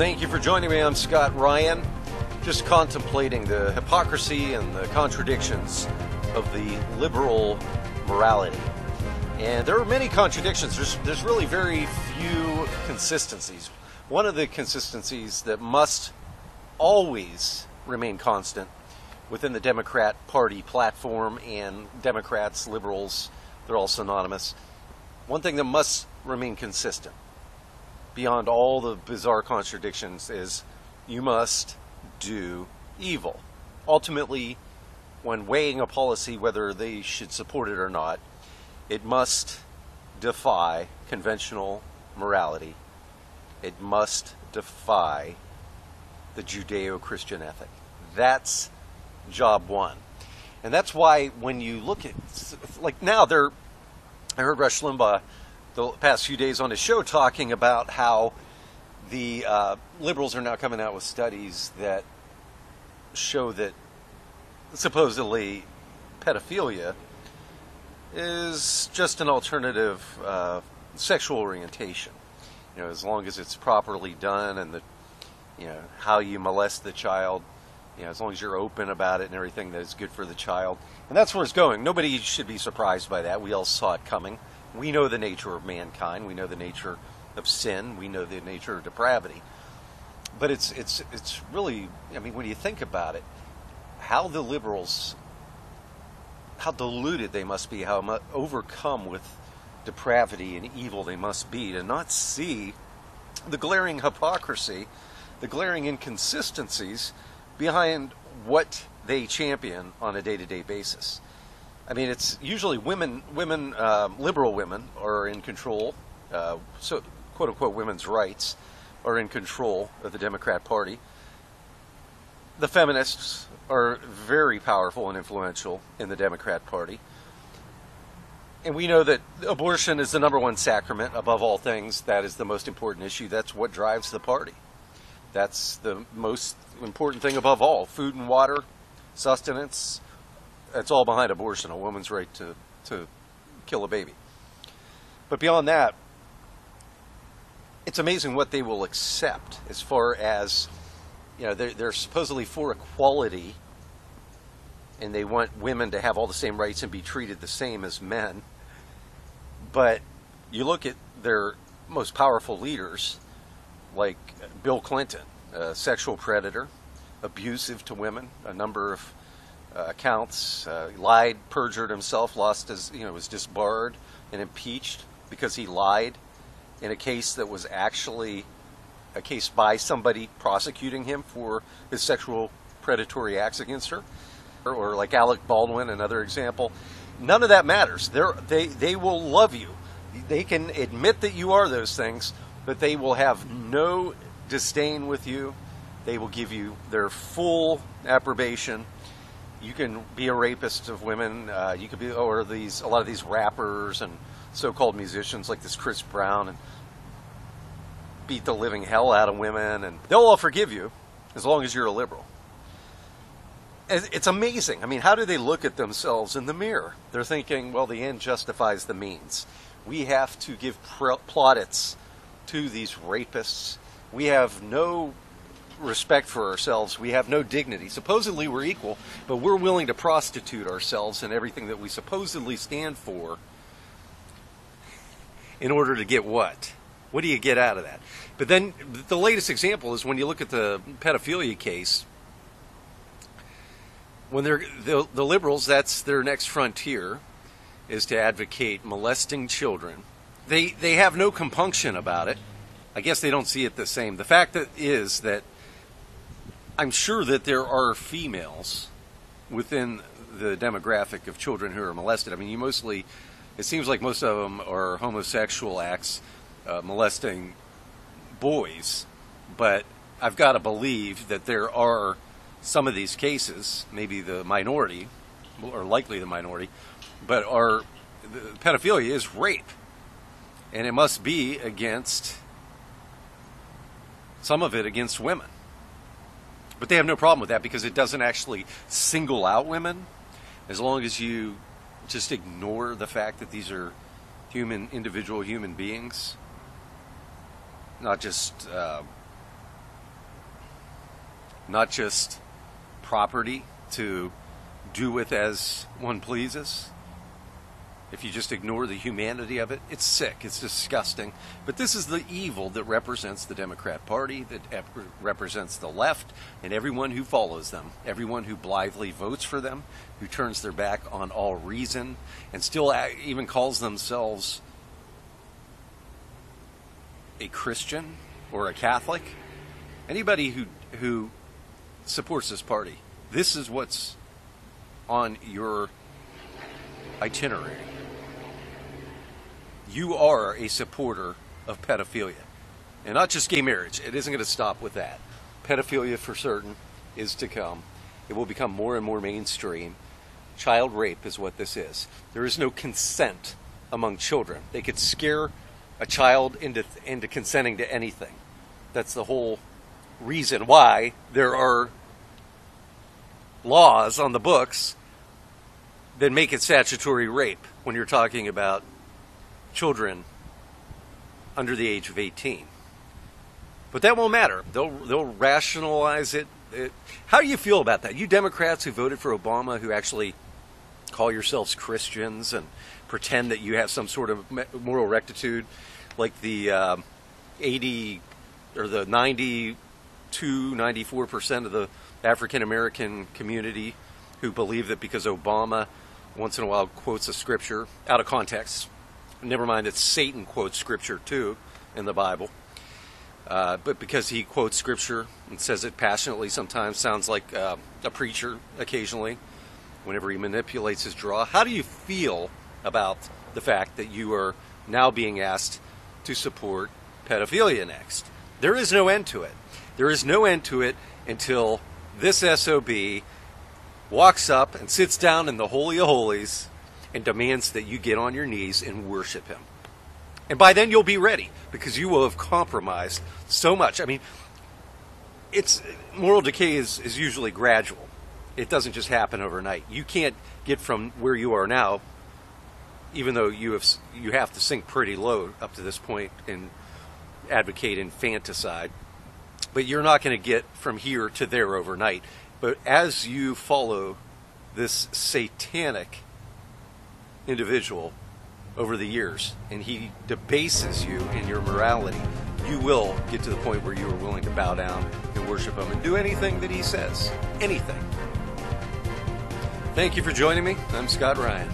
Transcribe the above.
Thank you for joining me. I'm Scott Ryan, just contemplating the hypocrisy and the contradictions of the liberal morality. And there are many contradictions. There's really very few consistencies. One of the consistencies that must always remain constant within the Democrat Party platform, and Democrats, liberals, they're all synonymous. One thing that must remain consistent beyond all the bizarre contradictions is you must do evil. Ultimately, when weighing a policy, whether they should support it or not, it must defy conventional morality. It must defy the Judeo-Christian ethic. That's job one. And that's why when you look at, like now, I heard Rush Limbaugh the past few days on his show talking about how the liberals are now coming out with studies that show that supposedly pedophilia is just an alternative sexual orientation. You know, as long as it's properly done and how you molest the child, as long as you're open about it and everything, that is good for the child. And that's where it's going. Nobody should be surprised by that. We all saw it coming. We know the nature of mankind. We know the nature of sin. We know the nature of depravity. But it's really, when you think about it, how the liberals, how deluded they must be, how overcome with depravity and evil they must be to not see the glaring hypocrisy, the glaring inconsistencies behind what they champion on a day-to-day basis. It's usually women, liberal women are in control, so quote-unquote women's rights are in control of the Democrat Party. The feminists are very powerful and influential in the Democrat Party. And we know that abortion is the number one sacrament above all things. That is the most important issue. That's what drives the party. That's the most important thing above all. Food and water, sustenance, that's all behind abortion, a woman's right to kill a baby. But beyond that, it's amazing what they will accept as far as, they're supposedly for equality, and they want women to have all the same rights and be treated the same as men. But you look at their most powerful leaders, like Bill Clinton, a sexual predator, abusive to women, a number of accounts, lied, perjured himself, lost his, was disbarred and impeached because he lied in a case that was actually a case by somebody prosecuting him for his sexual predatory acts against her. Or like Alec Baldwin, another example. None of that matters. They will love you. They can admit that you are those things, but they will have no disdain with you. They will give you their full approbation. You can be a rapist of women. You could be, or a lot of these rappers and so-called musicians like this Chris Brown, and beat the living hell out of women, and they'll all forgive you as long as you're a liberal. It's amazing. How do they look at themselves in the mirror? They're thinking, well, the end justifies the means. We have to give plaudits to these rapists. We have no respect for ourselves. We have no dignity. Supposedly we're equal, but we're willing to prostitute ourselves and everything that we supposedly stand for in order to get what? What do you get out of that? But then the latest example is when you look at the pedophilia case. When the liberals, that's their next frontier, is to advocate molesting children. They have no compunction about it. I guess they don't see it the same. The fact is that I'm sure that there are females within the demographic of children who are molested. It seems like most of them are homosexual acts molesting boys, but I've got to believe that there are some of these cases, maybe the minority, or likely the minority, but pedophilia is rape. And it must be some of it against women. But they have no problem with that because it doesn't actually single out women. As long as you just ignore the fact that these are individual human beings, not just not just property to do with as one pleases. If you just ignore the humanity of it, it's sick, it's disgusting. But this is the evil that represents the Democrat Party, that represents the left, and everyone who follows them, everyone who blithely votes for them, who turns their back on all reason, and still even calls themselves a Christian or a Catholic. Anybody who supports this party, this is what's on your itinerary. You are a supporter of pedophilia. And not just gay marriage. It isn't going to stop with that. Pedophilia, for certain, is to come. It will become more and more mainstream. Child rape is what this is. There is no consent among children. They could scare a child into consenting to anything. That's the whole reason why there are laws on the books that make it statutory rape when you're talking about children under the age of 18. But that won't matter. They'll rationalize it. How do you feel about that? You Democrats who voted for Obama, who actually call yourselves Christians and pretend that you have some sort of moral rectitude, like the 80 or the 94% of the African American community who believe that because Obama once in a while quotes a scripture out of context. Never mind that Satan quotes scripture too in the Bible. But because he quotes scripture and says it passionately, sometimes sounds like a preacher occasionally, whenever he manipulates his draw. How do you feel about the fact that you are now being asked to support pedophilia next? There is no end to it. There is no end to it until this SOB walks up and sits down in the Holy of Holies and demands that you get on your knees and worship him. And by then you'll be ready, because you will have compromised so much. I mean, moral decay is usually gradual. It doesn't just happen overnight. You can't get from where you are now, even though you have to sink pretty low up to this point and advocate infanticide. But you're not going to get from here to there overnight. But as you follow this satanic individual over the years, and he debases you in your morality, you will get to the point where you are willing to bow down and worship him and do anything that he says. Anything. Thank you for joining me. I'm Scott Ryan.